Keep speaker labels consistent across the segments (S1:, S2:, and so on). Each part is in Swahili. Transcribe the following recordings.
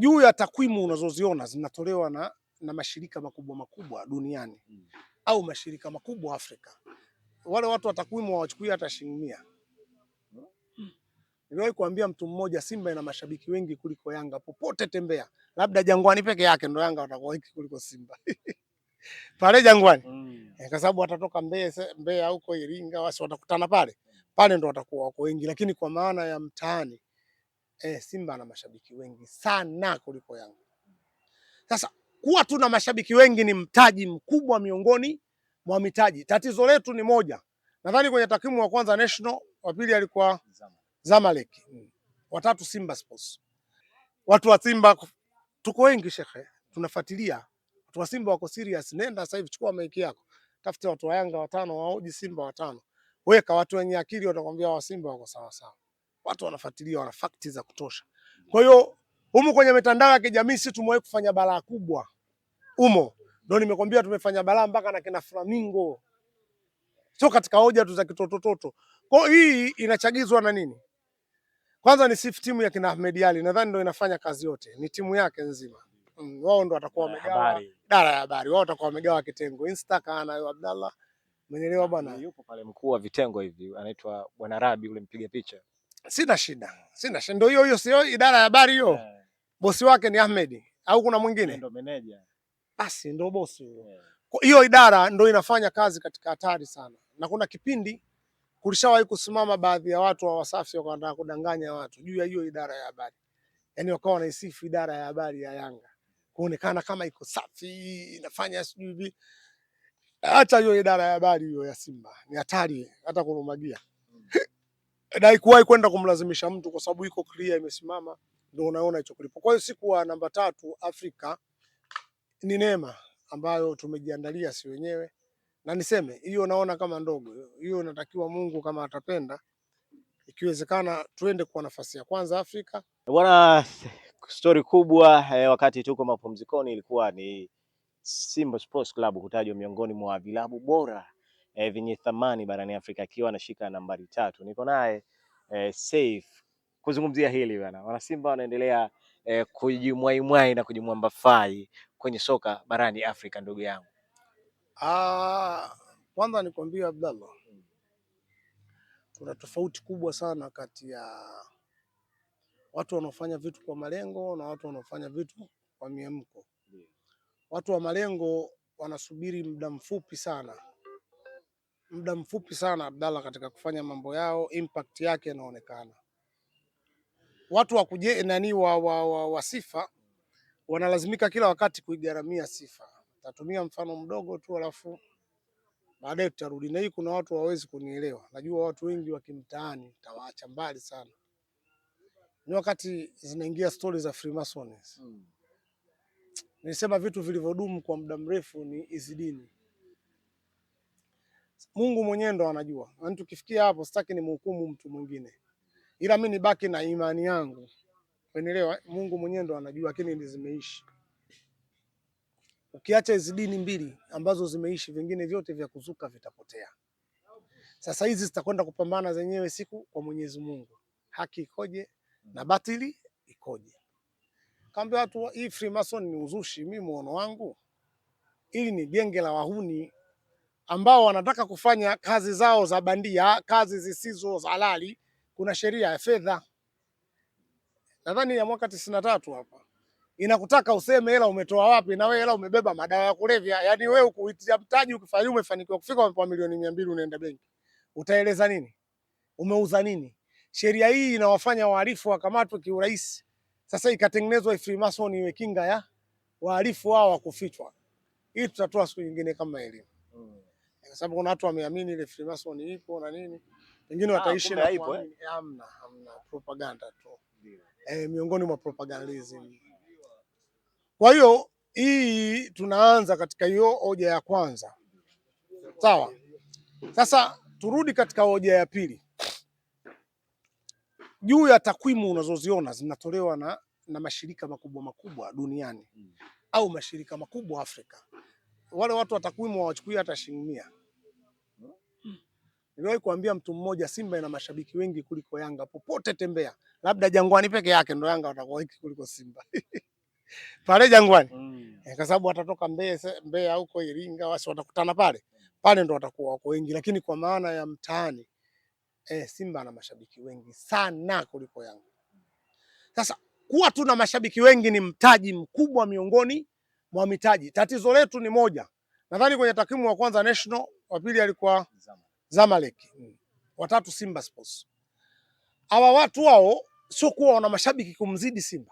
S1: juu ya takwimu unazoziona zinatolewa na mashirika makubwa duniani au mashirika makubwa Afrika. Wale watu wa takwimu hawachukui hata shilingi 100. Niliwahi kuambia mtu mmoja, Simba ina mashabiki wengi kuliko Yanga popote tembea. Labda Jangwani peke yake ndio Yanga watakuwa wengi kuliko Simba. Pale Jangwani. Kwa sababu watatoka Mbeya huko Iringa, wasi watakutana pale. Pale ndio watakuwa wako wengi, lakini kwa maana ya mtaani Simba ana mashabiki wengi sana kuliko Yanga. Sasa kuwa tuna mashabiki wengi ni mtaji mkubwa miongoni mwa mitaji. Tatizo letu ni moja. Nadhani kwenye takwimu wa kwanza National, wa pili alikuwa Zamalek. Watatu Simba Sports. Watu wa Simba tuko wengi shekhe, tunafuatilia. Watu wa Simba wako serious. Nenda sasa hivi chukua maiki yako. Tafuta watu wa Yanga 5 waoji Simba 5. Weka watu wenye akili watakwambia wa Simba wako sawa sawa. Watu wanafuatilia, wana facts za kutosha. Kwa hiyo humu kwenye mitandao ya kijamii sisi tumewahi kufanya balaa kubwa. Ndio nimekwambia tumefanya balaa mpaka na kina Flamingo. Sio katika hoja tu za kitotototo. Kwa hii inachagizwa na nini? Kwanza ni sifu timu ya kina Ahmed Ally, nadhani ndio inafanya kazi yote. Ni timu yake nzima. Wao ndio watakuwa wamegawa dara ya habari. Wao watakuwa wamegawa kitengo. Insta kana Abdallah. Umeelewa bwana?
S2: Yupo pale mkuu wa vitengo hivi, anaitwa Bwana Rabi ule mpiga picha.
S1: Sina shida. Ndio hiyo sio idara ya habari hiyo. Bosi wake ni Ahmed au kuna mwingine?
S2: Ndio meneja.
S1: Basi ndio bosi huyo. Hiyo idara ndio inafanya kazi katika hatari sana. Na kuna kipindi kulishawahi kusimama baadhi ya watu wa Wasafi wakaanza kudanganya watu juu ya hiyo idara ya habari. Yaani wakawa wanaisifu idara ya habari ya Yanga. Kuonekana kama iko safi, inafanya sijui. Hata hiyo idara ya habari hiyo ya Simba ni hatari hata kurumagia. Na haikuwahi kwenda kumlazimisha mtu kwa sababu iko clear imesimama, ndio unaona hicho klipo. Kwa hiyo siku wa namba 3 Afrika ni neema ambayo tumejiandalia si wenyewe. Na niseme hiyo naona kama ndogo. Hiyo inatakiwa Mungu kama atapenda ikiwezekana tuende kwa nafasi ya kwanza Afrika.
S2: Bwana, story kubwa wakati tuko mapumzikoni ilikuwa ni Simba Sports Club kutajwa miongoni mwa vilabu bora vyenye thamani barani Afrika akiwa anashika nambari 3. Niko naye Saif kuzungumzia hili bwana. Wana Simba wanaendelea kujimwaimwai na kujimwambafai kwenye soka barani Afrika ndugu yangu.
S1: Kwanza nikwambie Abdallah. Kuna tofauti kubwa sana kati ya watu wanaofanya vitu kwa malengo na watu wanaofanya vitu kwa miemko. Watu wa malengo wanasubiri muda mfupi sana Abdallah katika kufanya mambo yao, impact yake inaonekana. Watu wa sifa wanalazimika kila wakati kuigaramia sifa. Tatumia mfano mdogo tu alafu baadaye tutarudi. Na hii kuna watu hawawezi kunielewa. Najua watu wengi wa kimtaani tawaacha mbali sana. Ni wakati zinaingia stories za Freemasons. Nilisema vitu vilivyodumu kwa muda mrefu ni hizi dini. Mungu mwenyewe ndo anajua. Na tukifikia hapo sitaki nimhukumu mtu mwingine. Ila mimi nibaki na imani yangu. Unaelewa? Mungu mwenyewe ndo anajua, lakini ndizo zimeishi. Ukiacha hizi dini mbili ambazo zimeishi, vingine vyote vya kuzuka vitapotea. Sasa hizi zitakwenda kupambana zenyewe siku kwa Mwenyezi Mungu. Haki ikoje na batili ikoje? Kaambia watu hii Freemason ni uzushi, mimi muono wangu. Ili ni genge la wahuni ambao wanataka kufanya kazi zao za bandia, kazi zisizo halali. Kuna sheria ya fedha. Nadhani ya mwaka 93 hapa. Inakutaka useme hela umetoa wapi, na wewe hela umebeba madawa ya kulevya. Yaani wewe kuitia mtaji ukifanya umefanikiwa kufika kwa milioni 200 unaenda benki. Utaeleza nini? Umeuza nini? Sheria hii inawafanya wahalifu wakamatwe kiurahisi. Sasa ikatengenezwa Freemason iwe kinga ya wahalifu hao wa kufichwa. Hii tutatoa siku nyingine kama elimu. Kwa sababu kuna watu wameamini ile Freemason ipo na nini. Wengine wataishi na kuamini. Hamna propaganda tu. Miongoni mwa propagandism. Kwa hiyo hii tunaanza katika hiyo hoja ya kwanza. Sawa? Sasa turudi katika hoja ya pili. Juu ya takwimu unazoziona zinatolewa na mashirika makubwa duniani au mashirika makubwa Afrika. Wale watu wa takwimu hawachukui hata shilingi 100. Niliwahi kuambia mtu mmoja, Simba ina mashabiki wengi kuliko Yanga popote tembea. Labda Jangwani peke yake ndio Yanga watakuwa wengi kuliko Simba. pale Jangwani kwa sababu watatoka Mbeya huko Iringa, wasi watakutana pale ndo watakuwa wako wengi, lakini kwa maana ya mtaani Simba ana mashabiki wengi sana kuliko Yanga. Sasa kuwa tuna mashabiki wengi ni mtaji mkubwa miongoni mwa mitaji. Tatizo letu ni moja, nadhani kwenye takwimu wa kwanza National, wa pili alikuwa Zamalek, watatu Simba Sports. Hawa watu wao sio kuwa wana mashabiki kumzidi Simba.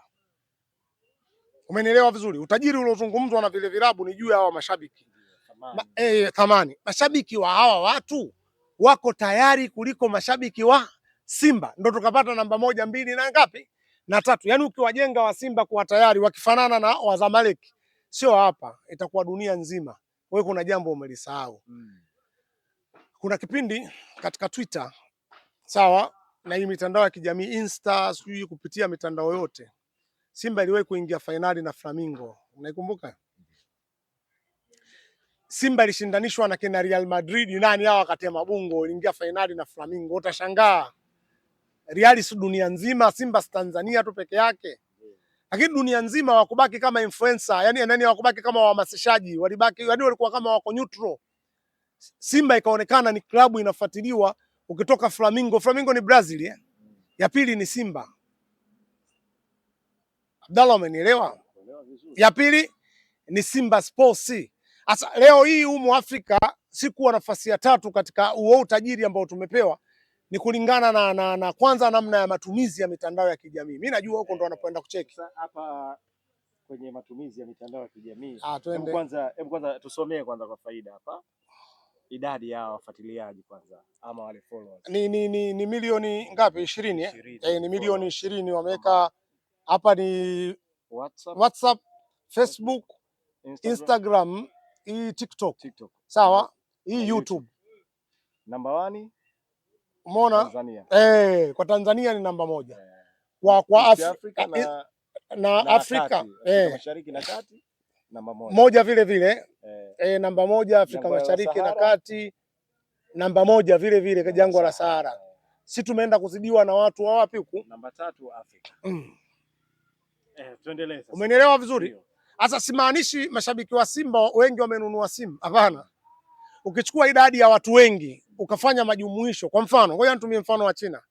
S1: Umenielewa vizuri? Utajiri uliozungumzwa na vile vilabu ni juu ya hawa mashabiki. Thamani. Mashabiki wa hawa watu wako tayari kuliko mashabiki wa Simba. Ndio tukapata namba 1, 2 na ngapi? Na 3. Yaani ukiwajenga wa Simba kuwa tayari wakifanana na wa Zamalek, sio hapa, itakuwa dunia nzima. Wewe kuna jambo umelisahau. Kuna kipindi katika Twitter, sawa, na hii mitandao ya kijamii Insta, sijui kupitia mitandao yote, Simba iliwahi kuingia fainali na Flamingo. Unaikumbuka? Simba ilishindanishwa na kina Real Madrid, nani hao wakatema bungo, iliingia fainali na Flamingo. Utashangaa Real si dunia nzima, Simba si Tanzania tu peke yake. Lakini dunia nzima wakubaki kama influencer, yani wakubaki kama wahamasishaji, walibaki yani walikuwa kama wako neutral. Simba ikaonekana ni klabu inafuatiliwa. Ukitoka Flamingo ni Brazil ya pili ni Simba. Abdallah, umenielewa? Ya pili ni Simba Sports. Sasa leo hii humu Afrika si kuwa nafasi ya 3 katika huo utajiri ambao tumepewa, ni kulingana na kwanza namna ya matumizi ya mitandao ya kijamii. Mimi najua huko ndo wanapoenda kucheki.
S2: Sasa hapa kwenye matumizi ya mitandao ya kijamii,
S1: hebu
S2: kwanza tusomee kwanza kwa faida hapa idadi ya wafuatiliaji kwanza, ama wale followers.
S1: Ni milioni ngapi? 20 ni milioni 20 wameweka hapa. Ni WhatsApp, Facebook, Instagram, hii TikTok. Sawa, hii YouTube.
S2: Namba 1
S1: umeona
S2: Tanzania.
S1: Kwa Tanzania ni namba 1 kwa Afrika na Afrika
S2: Mashariki na Kati namba 1
S1: moja vile vile namba 1 Afrika Mashariki na Kati namba 1 vile vile jangwa la Sahara. Si tumeenda kuzidiwa na watu wa wapi huku?
S2: Namba 3 Afrika. Tuendelee sasa.
S1: Umenielewa vizuri? Sasa simaanishi mashabiki wa Simba wengi wamenunua simu, hapana. Ukichukua idadi ya watu wengi ukafanya majumuisho, kwa mfano, ngoja nitumie mfano wa China.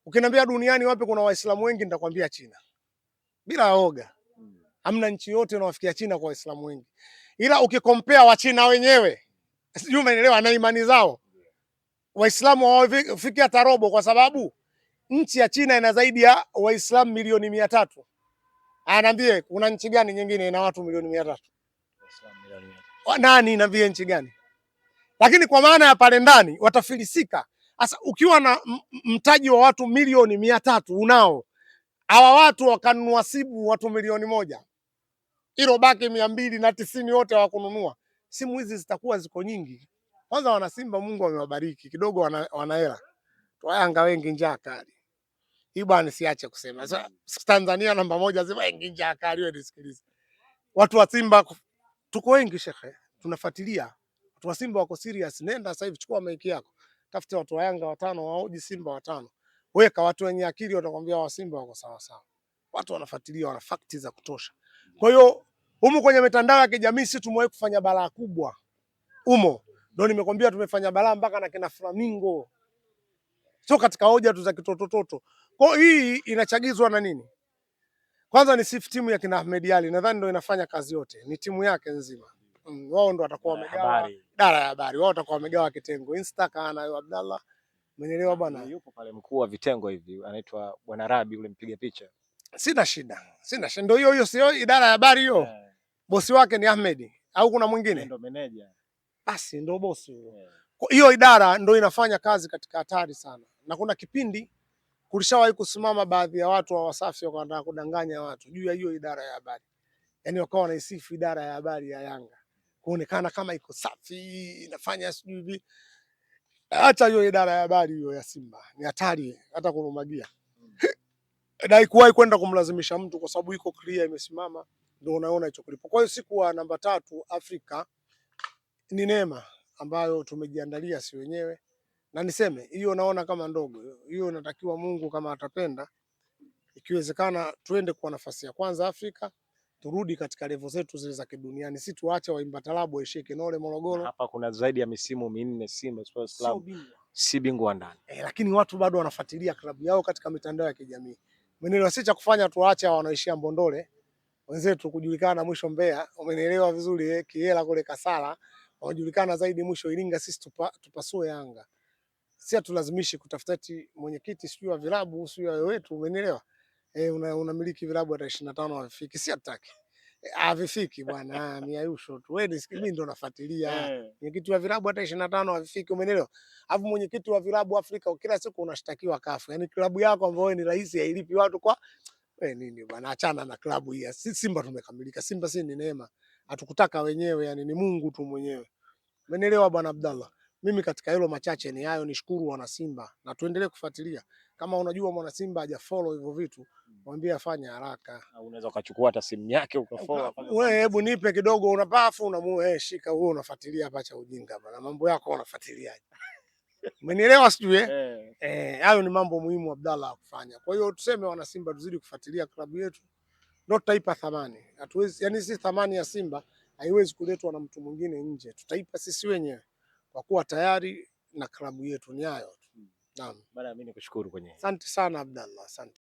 S1: Ukiniambia duniani wapi kuna Waislamu wengi, nitakwambia China. Bila oga. Hamna nchi yote inawafikia China kwa Waislamu wengi. Ila ukikompea wa China wenyewe, sijui umeelewa, na imani zao, Waislamu hawafiki hata robo, kwa sababu nchi ya China ina zaidi ya Waislamu milioni 300. Anaambie kuna nchi gani nyingine ina watu milioni 300? Nani niambie nchi gani? Lakini kwa maana ya pale ndani watafilisika. Sasa ukiwa na mtaji wa watu milioni 300 unao, hawa watu wakanunua simu watu milioni 1, hilo baki 290 wote hawakununua, simu hizi zitakuwa ziko nyingi. Kwanza wana Simba Mungu amewabariki kidogo, wana hela. Yanga wengi njaa kali. Hii bwana siache kusema. Sasa Tanzania namba 1 zima wengi njaa kali. Wewe nisikilize. Watu wa Simba tuko wengi shekhe, tunafuatilia. Watu wa Simba wako serious. Nenda sasa hivi chukua maiki yako, tafuta watu wa Yanga 5 waoji Simba 5. Weka watu wenye akili watakwambia wa Simba wako sawa sawa. Watu wanafuatilia, wana fakti za kutosha. Kwa hiyo humu kwenye mitandao ya kijamii sisi tumewahi kufanya balaa kubwa. Ndio nimekwambia tumefanya balaa mpaka na kina Flamingo. Sio katika hoja tu za kitotototo. Kwa hii inachagizwa na nini? Kwanza ni sifu timu ya kina Ahmed Ally, nadhani ndio inafanya kazi yote. Ni timu yake nzima. Wao ndio watakuwa wamegawa idara ya habari. Wao watakuwa wamegawa kitengo. Insta kana yo Abdallah. Umeelewa bwana?
S2: Yupo pale mkuu wa vitengo hivi, anaitwa Bwana Rabi, yule mpiga picha.
S1: Sina shida. Ndio hiyo sio idara ya habari hiyo. Bosi wake ni Ahmed au kuna mwingine?
S2: Ndio meneja.
S1: Basi ndio bosi huyo. Hiyo idara ndio inafanya kazi katika hatari sana. Na kuna kipindi kulishawahi kusimama baadhi ya watu wa Wasafi wakaanza kudanganya watu juu ya hiyo idara ya habari. Yaani wakawa wanaisifu idara ya habari ya Yanga, kuonekana kama iko safi, inafanya sijui hivi. Hata hiyo idara ya habari hiyo ya Simba ni hatari hata kurumagia. Na haikuwahi kwenda kumlazimisha mtu kwa sababu iko clear imesimama, ndio unaona hicho klipo. Kwa hiyo siku wa namba 3 Afrika ni neema ambayo tumejiandalia si wenyewe. Na niseme hiyo naona kama ndogo. Hiyo inatakiwa Mungu kama atapenda, ikiwezekana tuende kwa nafasi ya kwanza Afrika, turudi katika level zetu zile za kiduniani, si tuache waimba talabu waishie Kinole Morogoro.
S2: Hapa kuna zaidi ya misimu minne Simba Sports Club si bingwa ndani.
S1: Lakini watu bado wanafuatilia klabu yao katika mitandao ya kijamii. Umenielewa? Si cha kufanya tuache hao wanaishia Mbondole wenzetu kujulikana mwisho Mbeya, umenielewa vizuri Kiela kule Kasala wanajulikana zaidi mwisho Iringa, sisi tupasue Yanga. Si hatulazimishi kutafuta eti mwenyekiti sio wa vilabu sio wa wetu, umenielewa? Unamiliki vilabu hata 25 havifiki, si hataki. Havifiki bwana, miayusho tu. Wewe mimi ndo nafuatilia. Mwenyekiti wa vilabu hata 25 havifiki, umenielewa? Alafu mwenyekiti wa vilabu Afrika kila siku unashtakiwa kafu. Yaani klabu yako ambayo ni rais hailipi watu kwa nini bwana, achana na klabu hii. Simba tumekamilika. Simba si ni neema. Hatukutaka wenyewe, yani ni Mungu tu mwenyewe. Umenielewa bwana Abdallah? Mimi katika hilo machache ni hayo, nishukuru wana Simba na tuendelee kufuatilia. Kama unajua mwana Simba hajafollow hivyo vitu, mwambie afanye haraka.
S2: Au unaweza ukachukua hata simu yake ukafollow.
S1: Wewe hebu nipe kidogo, unapafu shika wewe unafuatilia hapa cha ujinga bwana. Mambo yako unafuatiliaje? Umenielewa sijui hayo ni mambo muhimu Abdallah kufanya. Kwa hiyo tuseme wana Simba tuzidi kufuatilia klabu yetu. Ndio tutaipa thamani. Hatuwezi, yani sisi thamani ya Simba haiwezi kuletwa na mtu mwingine nje. Tutaipa sisi wenyewe kwa kuwa tayari na klabu yetu ni hayo tu. Naam.
S2: Bana mimi nikushukuru kwenye.
S1: Asante sana Abdallah, asante.